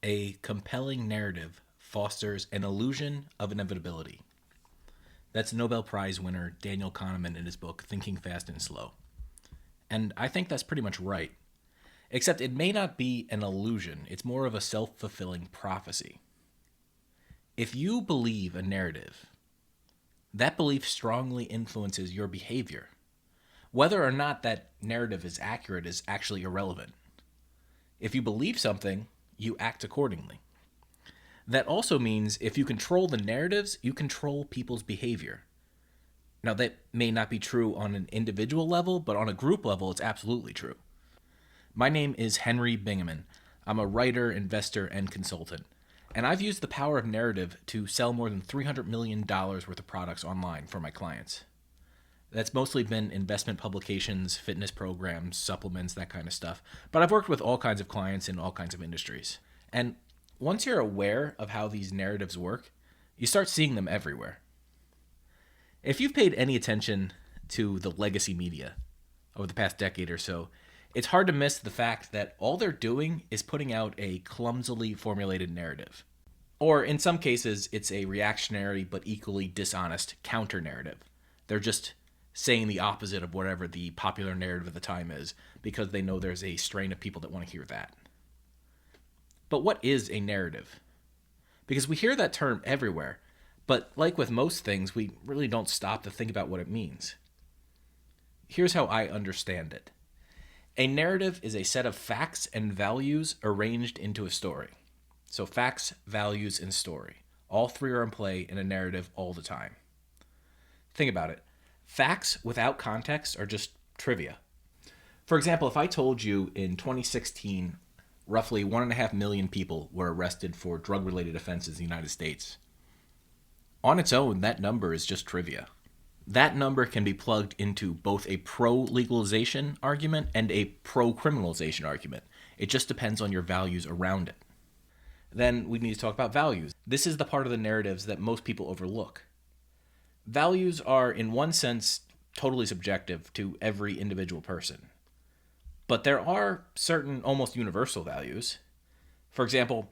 A compelling narrative fosters an illusion of inevitability. That's Nobel Prize winner Daniel Kahneman in his book Thinking Fast and Slow. And I think that's pretty much right. Except it may not be an illusion, it's more of a self-fulfilling prophecy. If you believe a narrative, that belief strongly influences your behavior. Whether or not that narrative is accurate is actually irrelevant. If you believe something, you act accordingly. That also means if you control the narratives, you control people's behavior. Now, that may not be true on an individual level, but on a group level, it's absolutely true. My name is Henry Bingaman. I'm a writer, investor, and consultant. And I've used the power of narrative to sell more than $300 million worth of products online for my clients. That's mostly been investment publications, fitness programs, supplements, that kind of stuff. But I've worked with all kinds of clients in all kinds of industries. And once you're aware of how these narratives work, you start seeing them everywhere. If you've paid any attention to the legacy media over the past decade or so, it's hard to miss the fact that all they're doing is putting out a clumsily formulated narrative. Or in some cases, it's a reactionary but equally dishonest counter-narrative. They're just saying the opposite of whatever the popular narrative of the time is because they know there's a strain of people that want to hear that. But what is a narrative? Because we hear that term everywhere, but like with most things, we really don't stop to think about what it means. Here's how I understand it. A narrative is a set of facts and values arranged into a story. So facts, values, and story. All three are in play in a narrative all the time. Think about it. Facts without context are just trivia. For example, if I told you in 2016, roughly 1.5 million people were arrested for drug-related offenses in the United States. On its own, that number is just trivia. That number can be plugged into both a pro-legalization argument and a pro-criminalization argument. It just depends on your values around it. Then we need to talk about values. This is the part of the narratives that most people overlook. Values are, in one sense, totally subjective to every individual person. But there are certain almost universal values. For example,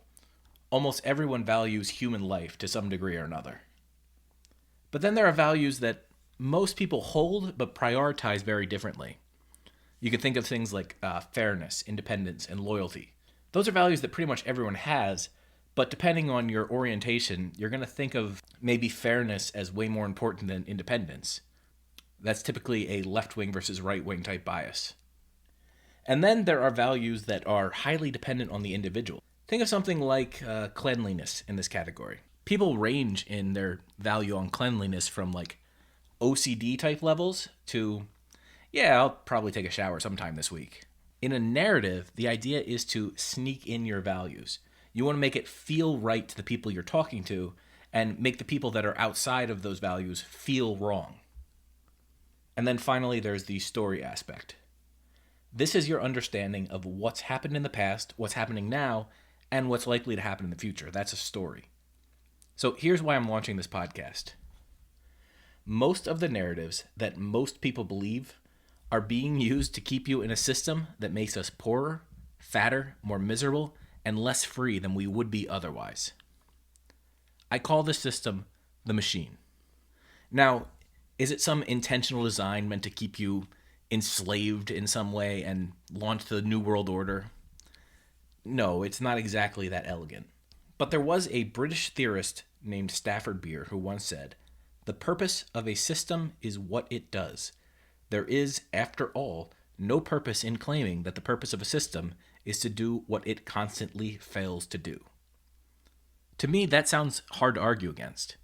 almost everyone values human life to some degree or another. But then there are values that most people hold but prioritize very differently. You could think of things like fairness, independence, and loyalty. Those are values that pretty much everyone has, but depending on your orientation, you're going to think of maybe fairness as way more important than independence. That's typically a left-wing versus right-wing type bias. And then there are values that are highly dependent on the individual. Think of something like cleanliness in this category. People range in their value on cleanliness from like OCD type levels to, yeah, I'll probably take a shower sometime this week. In a narrative, the idea is to sneak in your values. You want to make it feel right to the people you're talking to and make the people that are outside of those values feel wrong. And then finally, there's the story aspect. This is your understanding of what's happened in the past, what's happening now, and what's likely to happen in the future. That's a story. So here's why I'm launching this podcast. Most of the narratives that most people believe are being used to keep you in a system that makes us poorer, fatter, more miserable, and less free than we would be otherwise. I call this system the machine. Now, is it some intentional design meant to keep you enslaved in some way and launch the New World Order? No, it's not exactly that elegant. But there was a British theorist named Stafford Beer who once said, "The purpose of a system is what it does. There is, after all, no purpose in claiming that the purpose of a system is to do what it constantly fails to do." To me, that sounds hard to argue against.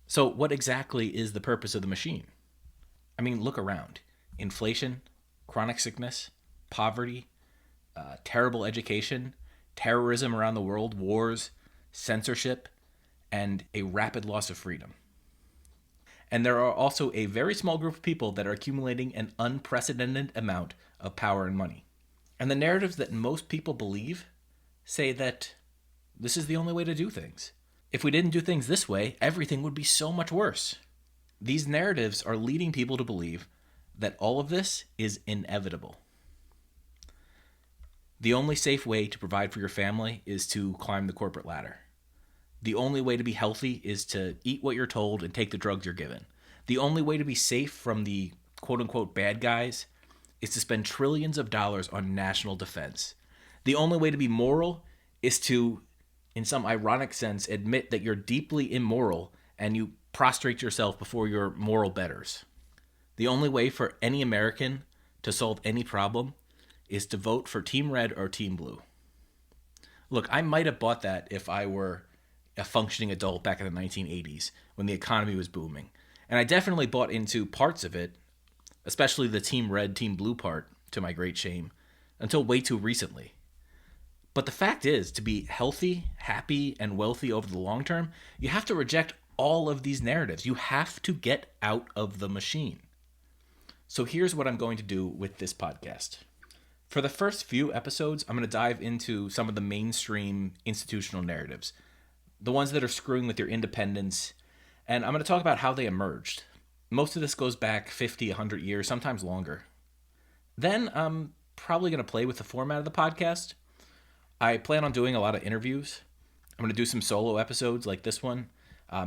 So what exactly is the purpose of the machine? I mean, look around. Inflation, chronic sickness, poverty, terrible education, terrorism around the world, wars, censorship, and a rapid loss of freedom. And there are also a very small group of people that are accumulating an unprecedented amount of power and money. And the narratives that most people believe say that this is the only way to do things. If we didn't do things this way, everything would be so much worse. These narratives are leading people to believe that all of this is inevitable. The only safe way to provide for your family is to climb the corporate ladder. The only way to be healthy is to eat what you're told and take the drugs you're given. The only way to be safe from the quote unquote bad guys is to spend trillions of dollars on national defense. The only way to be moral is to, in some ironic sense, admit that you're deeply immoral and you prostrate yourself before your moral betters. The only way for any American to solve any problem is to vote for Team Red or Team Blue. Look, I might have bought that if I were a functioning adult back in the 1980s when the economy was booming. And I definitely bought into parts of it, especially the Team Red, Team Blue part, to my great shame, until way too recently. But the fact is, to be healthy, happy, and wealthy over the long term, you have to reject all of these narratives. You have to get out of the machine. So here's what I'm going to do with this podcast. For the first few episodes, I'm going to dive into some of the mainstream institutional narratives, the ones that are screwing with your independence, and I'm going to talk about how they emerged. Most of this goes back 50, 100 years, sometimes longer. Then I'm probably going to play with the format of the podcast. I plan on doing a lot of interviews. I'm going to do some solo episodes like this one.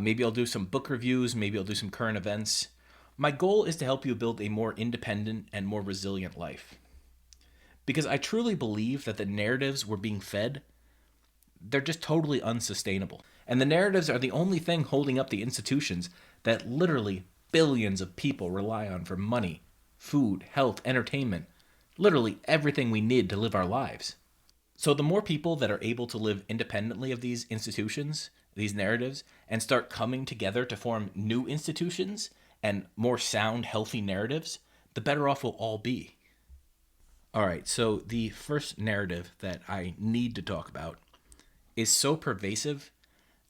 Maybe I'll do some book reviews. Maybe I'll do some current events. My goal is to help you build a more independent and more resilient life. Because I truly believe that the narratives we're being fed, they're just totally unsustainable. And the narratives are the only thing holding up the institutions that literally billions of people rely on for money, food, health, entertainment, literally everything we need to live our lives. So the more people that are able to live independently of these institutions, these narratives, and start coming together to form new institutions and more sound, healthy narratives, the better off we'll all be. All right, so the first narrative that I need to talk about is so pervasive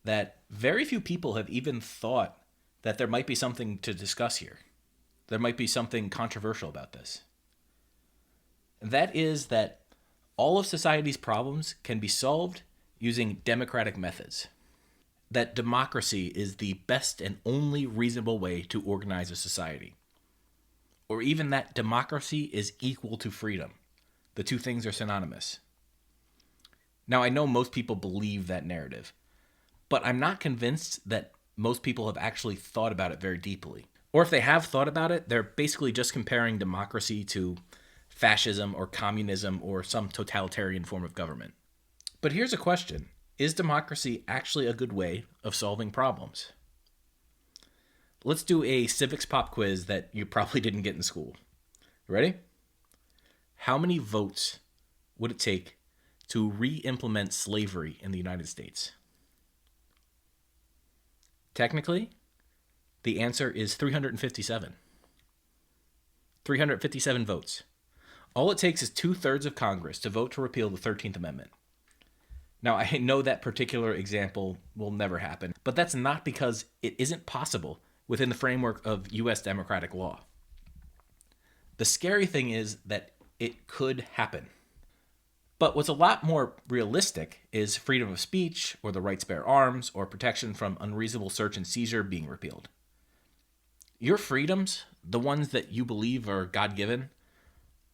that very few people have even thought that there might be something to discuss here. There might be something controversial about this. That is that all of society's problems can be solved using democratic methods. That democracy is the best and only reasonable way to organize a society. Or even that democracy is equal to freedom. The two things are synonymous. Now, I know most people believe that narrative, but I'm not convinced that most people have actually thought about it very deeply. Or if they have thought about it, they're basically just comparing democracy to fascism or communism or some totalitarian form of government. But here's a question. Is democracy actually a good way of solving problems? Let's do a civics pop quiz that you probably didn't get in school. Ready? How many votes would it take to re-implement slavery in the United States? Technically, the answer is 357. 357 votes. All it takes is 2/3 of Congress to vote to repeal the 13th Amendment. Now, I know that particular example will never happen, but that's not because it isn't possible within the framework of U.S. democratic law. The scary thing is that it could happen. But what's a lot more realistic is freedom of speech, or the right to bear arms, or protection from unreasonable search and seizure being repealed. Your freedoms, the ones that you believe are God-given,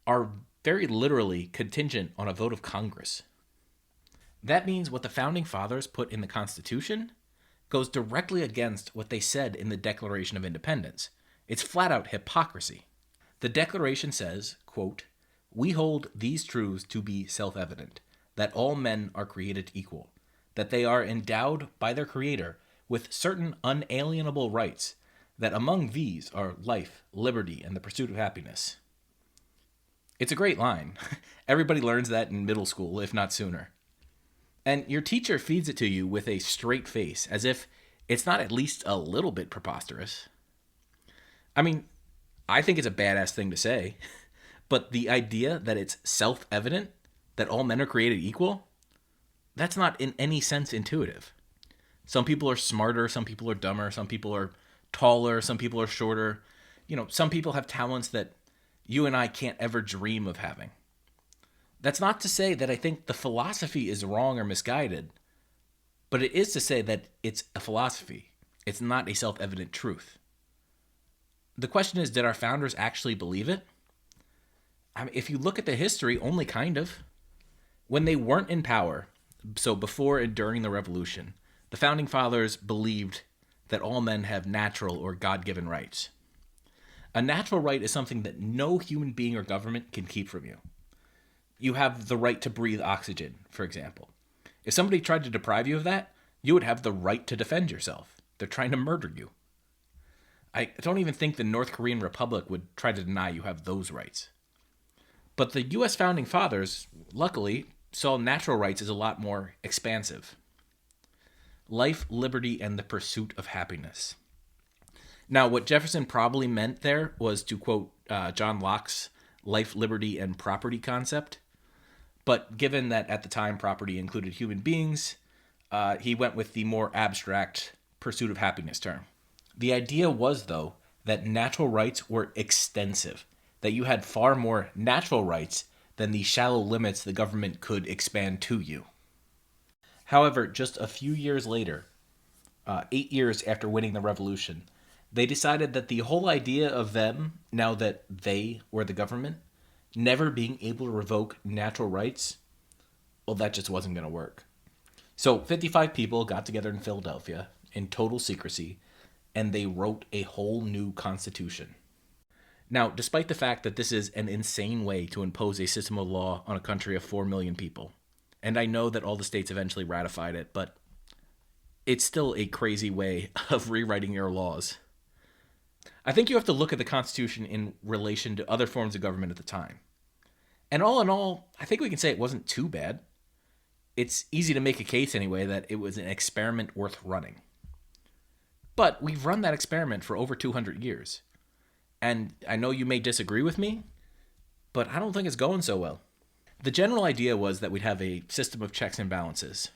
are very literally contingent on a vote of Congress. That means what the Founding Fathers put in the Constitution goes directly against what they said in the Declaration of Independence. It's flat-out hypocrisy. The Declaration says, quote, "We hold these truths to be self-evident, that all men are created equal, that they are endowed by their Creator with certain unalienable rights, that among these are life, liberty, and the pursuit of happiness." It's a great line. Everybody learns that in middle school, if not sooner. And your teacher feeds it to you with a straight face, as if it's not at least a little bit preposterous. I mean, I think it's a badass thing to say, but the idea that it's self-evident that all men are created equal, that's not in any sense intuitive. Some people are smarter, some people are dumber, some people are taller, some people are shorter. Some people have talents that you and I can't ever dream of having. That's not to say that I think the philosophy is wrong or misguided, but it is to say that it's a philosophy. It's not a self-evident truth. The question is, did our founders actually believe it? I mean, if you look at the history, only kind of. When they weren't in power, so before and during the revolution, the founding fathers believed that all men have natural or God-given rights. A natural right is something that no human being or government can keep from you. You have the right to breathe oxygen, for example. If somebody tried to deprive you of that, you would have the right to defend yourself. They're trying to murder you. I don't even think the North Korean Republic would try to deny you have those rights. But the U.S. founding fathers, luckily, saw natural rights as a lot more expansive. Life, liberty, and the pursuit of happiness. Now, what Jefferson probably meant there was to quote John Locke's life, liberty, and property concept. But given that at the time property included human beings, he went with the more abstract pursuit of happiness term. The idea was, though, that natural rights were extensive, that you had far more natural rights than the shallow limits the government could expand to you. However, just a few years later, 8 years after winning the revolution, they decided that the whole idea of them, now that they were the government, never being able to revoke natural rights, well, that just wasn't going to work. So 55 people got together in Philadelphia in total secrecy, and they wrote a whole new constitution. Now, despite the fact that this is an insane way to impose a system of law on a country of 4 million people, and I know that all the states eventually ratified it, but it's still a crazy way of rewriting your laws. I think you have to look at the Constitution in relation to other forms of government at the time. And all in all, I think we can say it wasn't too bad. It's easy to make a case anyway that it was an experiment worth running. But we've run that experiment for over 200 years. And I know you may disagree with me, but I don't think it's going so well. The general idea was that we'd have a system of checks and balances.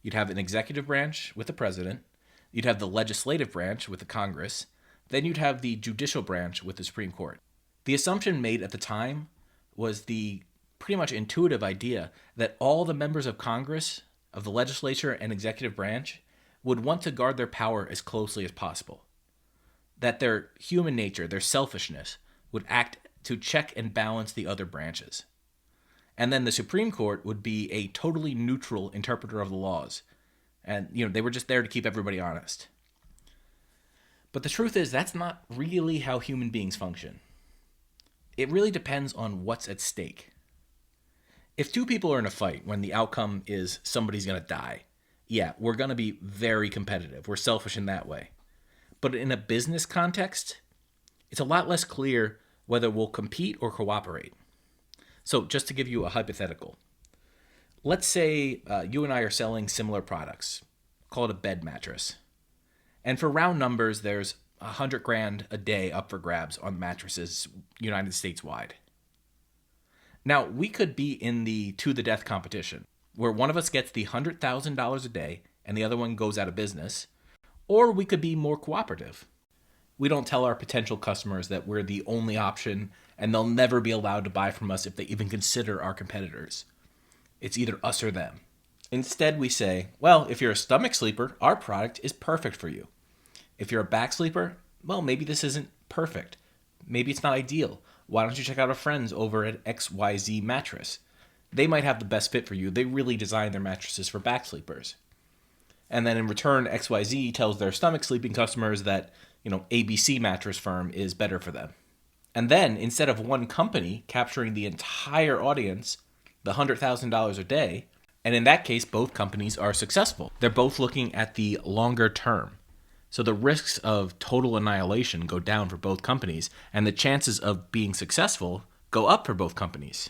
You'd have an executive branch with the president. You'd have the legislative branch with the Congress. Then you'd have the judicial branch with the Supreme Court. The assumption made at the time was the pretty much intuitive idea that all the members of Congress, of the legislature and executive branch, would want to guard their power as closely as possible. That their human nature, their selfishness, would act to check and balance the other branches. And then the Supreme Court would be a totally neutral interpreter of the laws. And, they were just there to keep everybody honest. But the truth is, that's not really how human beings function. It really depends on what's at stake. If two people are in a fight when the outcome is somebody's going to die, yeah, we're going to be very competitive. We're selfish in that way. But in a business context, it's a lot less clear whether we'll compete or cooperate. So just to give you a hypothetical, let's say you and I are selling similar products. Call it a bed mattress. And for round numbers, there's $100,000 a day up for grabs on mattresses United States wide. Now, we could be in the to the death competition, where one of us gets the $100,000 a day and the other one goes out of business, or we could be more cooperative. We don't tell our potential customers that we're the only option and they'll never be allowed to buy from us if they even consider our competitors. It's either us or them. Instead, we say, well, if you're a stomach sleeper, our product is perfect for you. If you're a back sleeper, well, maybe this isn't perfect. Maybe it's not ideal. Why don't you check out our friends over at XYZ Mattress? They might have the best fit for you. They really design their mattresses for back sleepers. And then in return, XYZ tells their stomach sleeping customers that, ABC mattress firm is better for them. And then instead of one company capturing the entire audience, the $100,000 a day, and in that case, both companies are successful. They're both looking at the longer term. So the risks of total annihilation go down for both companies, and the chances of being successful go up for both companies.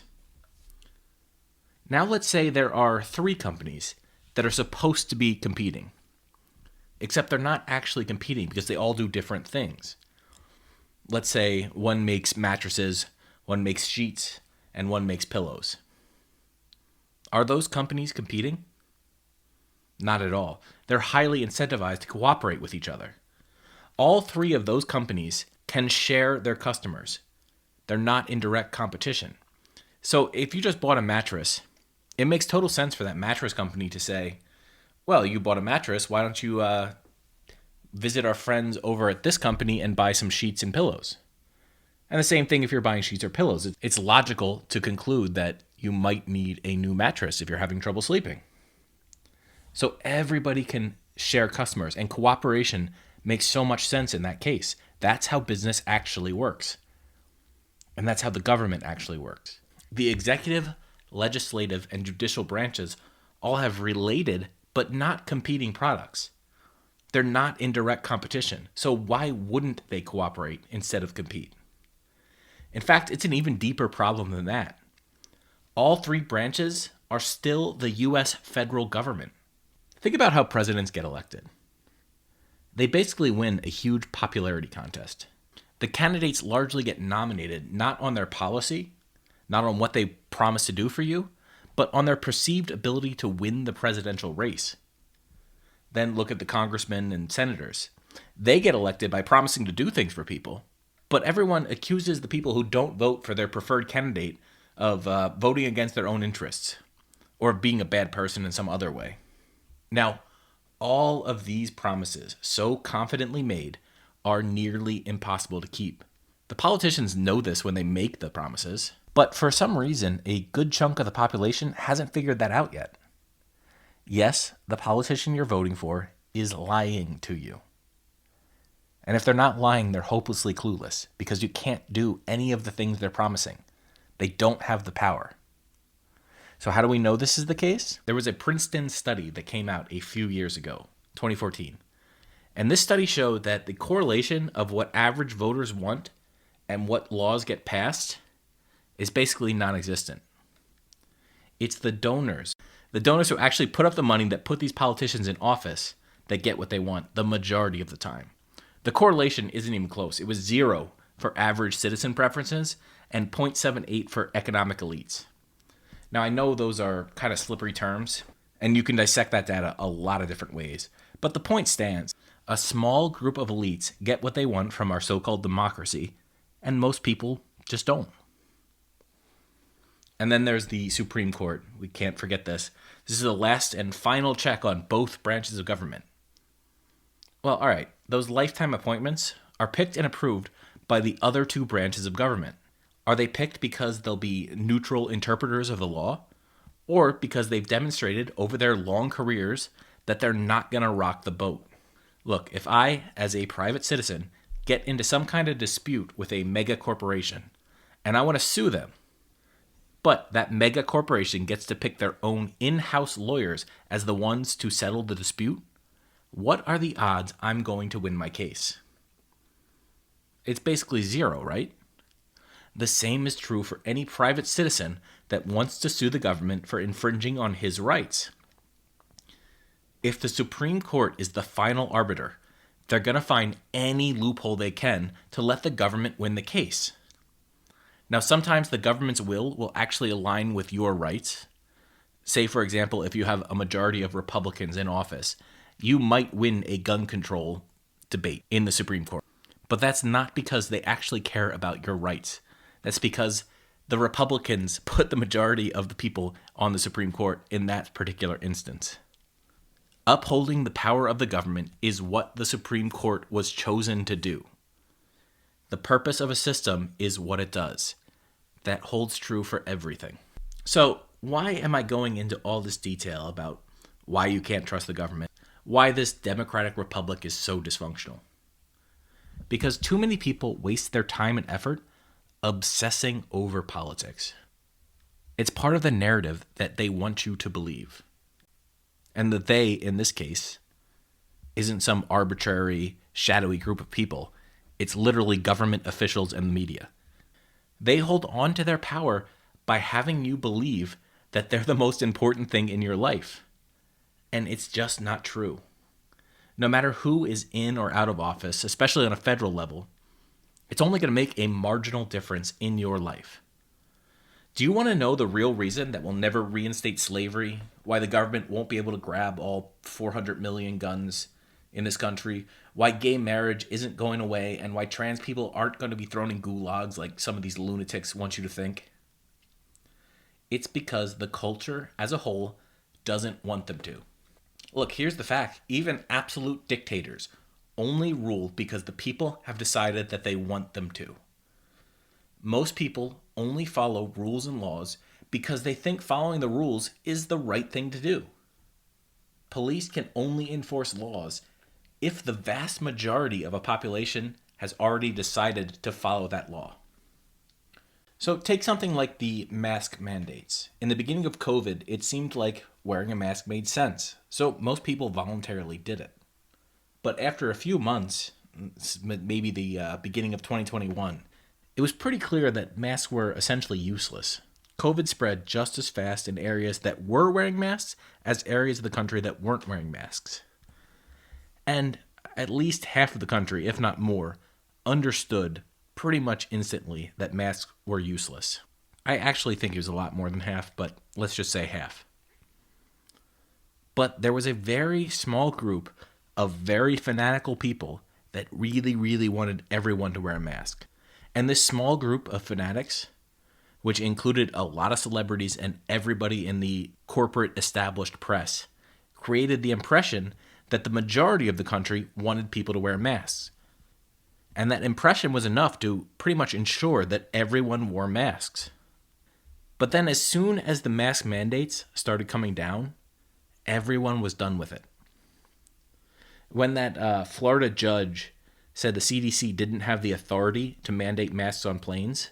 Now let's say there are 3 companies that are supposed to be competing, except they're not actually competing because they all do different things. Let's say one makes mattresses, one makes sheets, and one makes pillows. Are those companies competing? Not at all. They're highly incentivized to cooperate with each other. All 3 of those companies can share their customers. They're not in direct competition. So if you just bought a mattress, it makes total sense for that mattress company to say, well, you bought a mattress, why don't you visit our friends over at this company and buy some sheets and pillows? And the same thing if you're buying sheets or pillows. It's logical to conclude that You might need a new mattress if you're having trouble sleeping. So everybody can share customers, and cooperation makes so much sense in that case. That's how business actually works. And that's how the government actually works. The executive, legislative, and judicial branches all have related but not competing products. They're not in direct competition. So why wouldn't they cooperate instead of compete? In fact, it's an even deeper problem than that. All three branches are still the U.S. federal government. Think about how presidents get elected. They basically win a huge popularity contest. The candidates largely get nominated not on their policy, not on what they promise to do for you, but on their perceived ability to win the presidential race. Then look at the congressmen and senators. They get elected by promising to do things for people, but everyone accuses the people who don't vote for their preferred candidate of voting against their own interests or of being a bad person in some other way. Now, all of these promises, so confidently made, are nearly impossible to keep. The politicians know this when they make the promises, but for some reason, a good chunk of the population hasn't figured that out yet. Yes, the politician you're voting for is lying to you. And if they're not lying, they're hopelessly clueless because you can't do any of the things they're promising. They don't have the power. So how do we know this is the case? There was a Princeton study that came out a few years ago, 2014. And this study showed that the correlation of what average voters want and what laws get passed is basically non-existent. It's the donors who actually put up the money that put these politicians in office that get what they want the majority of the time. The correlation isn't even close. It was 0 for average citizen preferences and 0.78 for economic elites. Now, I know those are kind of slippery terms, and you can dissect that data a lot of different ways, but the point stands. A small group of elites get what they want from our so-called democracy, and most people just don't. And then there's the Supreme Court. We can't forget this. This is the last and final check on both branches of government. Well, all right, those lifetime appointments are picked and approved by the other two branches of government. Are they picked because they'll be neutral interpreters of the law, or because they've demonstrated over their long careers that they're not going to rock the boat? Look, if I, as a private citizen, get into some kind of dispute with a mega corporation, and I want to sue them, but that mega corporation gets to pick their own in-house lawyers as the ones to settle the dispute, what are the odds I'm going to win my case? It's basically 0, right? The same is true for any private citizen that wants to sue the government for infringing on his rights. If the Supreme Court is the final arbiter, they're going to find any loophole they can to let the government win the case. Now, sometimes the government's will actually align with your rights. Say, for example, if you have a majority of Republicans in office, you might win a gun control debate in the Supreme Court. But that's not because they actually care about your rights. That's because the Republicans put the majority of the people on the Supreme Court in that particular instance. Upholding the power of the government is what the Supreme Court was chosen to do. The purpose of a system is what it does. That holds true for everything. So, why am I going into all this detail about why you can't trust the government? Why this democratic republic is so dysfunctional? Because too many people waste their time and effort obsessing over politics. It's part of the narrative that they want you to believe. And the they, in this case, isn't some arbitrary, shadowy group of people. It's literally government officials and the media. They hold on to their power by having you believe that they're the most important thing in your life. And it's just not true. No matter who is in or out of office, especially on a federal level, it's only going to make a marginal difference in your life. Do you want to know the real reason that we'll never reinstate slavery? Why the government won't be able to grab all 400 million guns in this country? Why gay marriage isn't going away? And why trans people aren't going to be thrown in gulags like some of these lunatics want you to think? It's because the culture as a whole doesn't want them to. Look, here's the fact. Even absolute dictators only rule because the people have decided that they want them to. Most people only follow rules and laws because they think following the rules is the right thing to do. Police can only enforce laws if the vast majority of a population has already decided to follow that law. So take something like the mask mandates. In the beginning of COVID, it seemed like wearing a mask made sense, so most people voluntarily did it. But after a few months, maybe the beginning of 2021, it was pretty clear that masks were essentially useless. COVID spread just as fast in areas that were wearing masks as areas of the country that weren't wearing masks. And at least half of the country, if not more, understood pretty much instantly that masks were useless. I actually think it was a lot more than half, but let's just say half. But there was a very small group of very fanatical people that really, really wanted everyone to wear a mask. And this small group of fanatics, which included a lot of celebrities and everybody in the corporate established press, created the impression that the majority of the country wanted people to wear masks. And that impression was enough to pretty much ensure that everyone wore masks. But then as soon as the mask mandates started coming down, everyone was done with it. When that Florida judge said the CDC didn't have the authority to mandate masks on planes,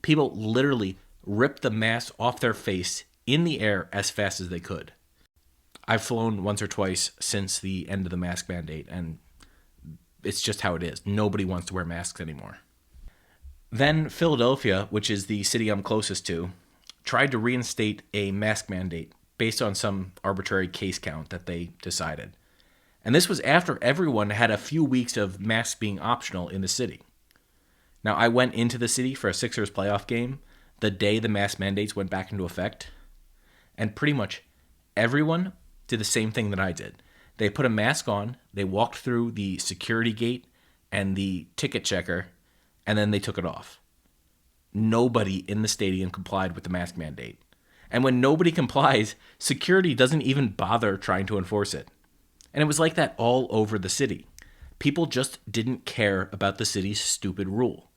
people literally ripped the mask off their face in the air as fast as they could. I've flown once or twice since the end of the mask mandate, and it's just how it is. Nobody wants to wear masks anymore. Then Philadelphia, which is the city I'm closest to, tried to reinstate a mask mandate based on some arbitrary case count that they decided. And this was after everyone had a few weeks of masks being optional in the city. Now, I went into the city for a Sixers playoff game the day the mask mandates went back into effect, and pretty much everyone did the same thing that I did. They put a mask on, they walked through the security gate and the ticket checker, and then they took it off. Nobody in the stadium complied with the mask mandate. And when nobody complies, security doesn't even bother trying to enforce it. And it was like that all over the city. People just didn't care about the city's stupid rule.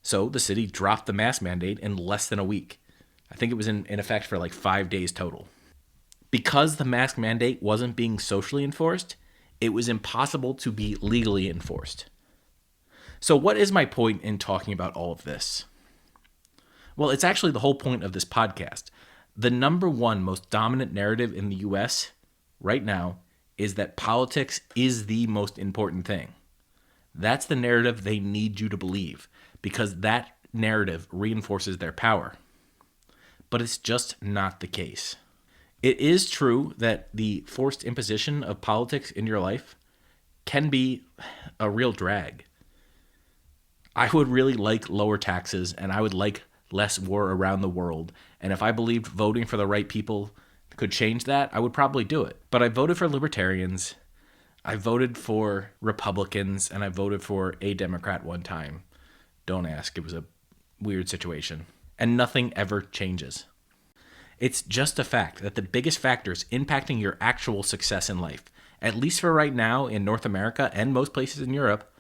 So the city dropped the mask mandate in less than a week. I think it was in effect for like 5 days total. Because the mask mandate wasn't being socially enforced, it was impossible to be legally enforced. So what is my point in talking about all of this? Well, it's actually the whole point of this podcast. The number one most dominant narrative in the US right now is that politics is the most important thing. That's the narrative they need you to believe, because that narrative reinforces their power. But it's just not the case. It is true that the forced imposition of politics in your life can be a real drag. I would really like lower taxes, and I would like less war around the world. And if I believed voting for the right people could change that, I would probably do it. But I voted for libertarians, I voted for Republicans, and I voted for a Democrat one time. Don't ask, it was a weird situation. And nothing ever changes. It's just a fact that the biggest factors impacting your actual success in life, at least for right now in North America and most places in Europe,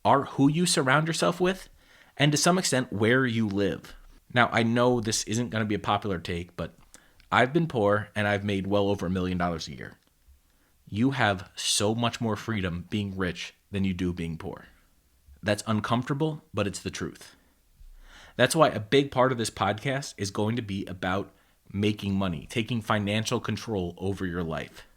are who you surround yourself with and to some extent where you live. Now, I know this isn't going to be a popular take, but I've been poor and I've made well over $1 million a year. You have so much more freedom being rich than you do being poor. That's uncomfortable, but it's the truth. That's why a big part of this podcast is going to be about making money, taking financial control over your life.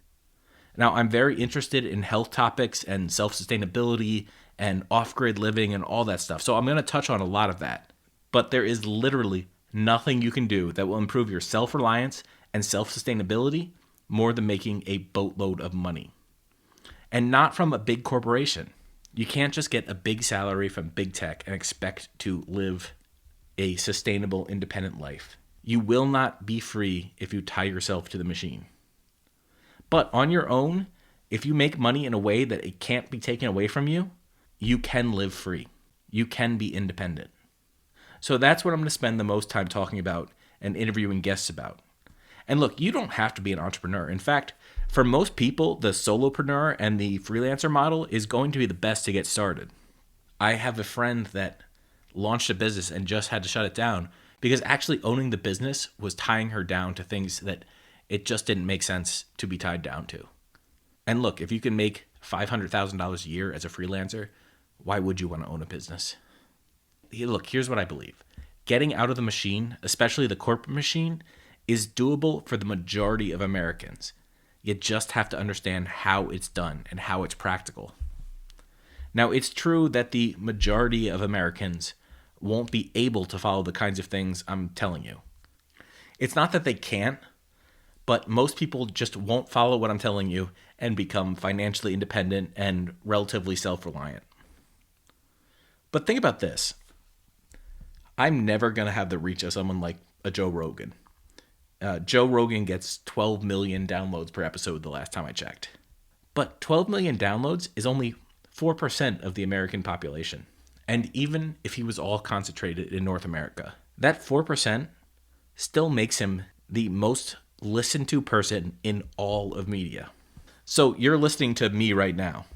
Now, I'm very interested in health topics and self-sustainability and off-grid living and all that stuff, so I'm going to touch on a lot of that. But there is literally nothing you can do that will improve your self-reliance and self-sustainability more than making a boatload of money. And not from a big corporation. You can't just get a big salary from big tech and expect to live a sustainable, independent life. You will not be free if you tie yourself to the machine. But on your own, if you make money in a way that it can't be taken away from you, you can live free. You can be independent. So that's what I'm going to spend the most time talking about and interviewing guests about. And look, you don't have to be an entrepreneur. In fact, for most people, the solopreneur and the freelancer model is going to be the best to get started. I have a friend that launched a business and just had to shut it down because actually owning the business was tying her down to things that it just didn't make sense to be tied down to. And look, if you can make $500,000 a year as a freelancer, why would you want to own a business? Look, here's what I believe. Getting out of the machine, especially the corporate machine, is doable for the majority of Americans. You just have to understand how it's done and how it's practical. Now, it's true that the majority of Americans won't be able to follow the kinds of things I'm telling you. It's not that they can't, but most people just won't follow what I'm telling you and become financially independent and relatively self-reliant. But think about this. I'm never going to have the reach of someone like a Joe Rogan. Joe Rogan gets 12 million downloads per episode the last time I checked. But 12 million downloads is only 4% of the American population. And even if he was all concentrated in North America, that 4% still makes him the most listened to person in all of media. So you're listening to me right now.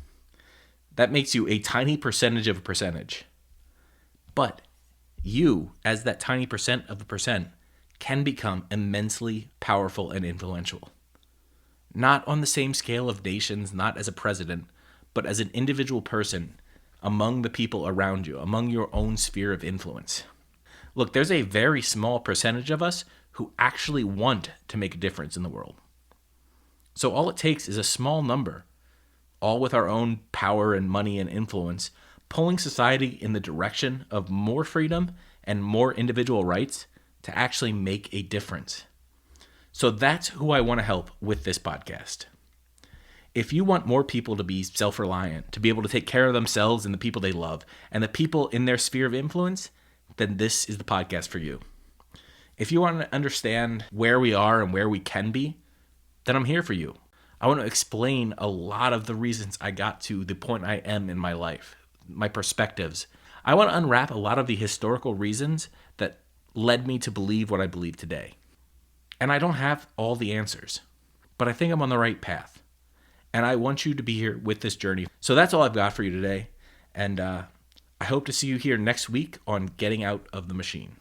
That makes you a tiny percentage of a percentage. But you, as that tiny percent of a percent, can become immensely powerful and influential. Not on the same scale of nations, not as a president, but as an individual person among the people around you, among your own sphere of influence. Look, there's a very small percentage of us who actually want to make a difference in the world. So all it takes is a small number, all with our own power and money and influence, pulling society in the direction of more freedom and more individual rights to actually make a difference. So that's who I want to help with this podcast. If you want more people to be self-reliant, to be able to take care of themselves and the people they love, and the people in their sphere of influence, then this is the podcast for you. If you want to understand where we are and where we can be, then I'm here for you. I want to explain a lot of the reasons I got to the point I am in my life, my perspectives. I want to unwrap a lot of the historical reasons that led me to believe what I believe today. And I don't have all the answers, but I think I'm on the right path. And I want you to be here with this journey. So that's all I've got for you today. And I hope to see you here next week on Getting Out of the Machine.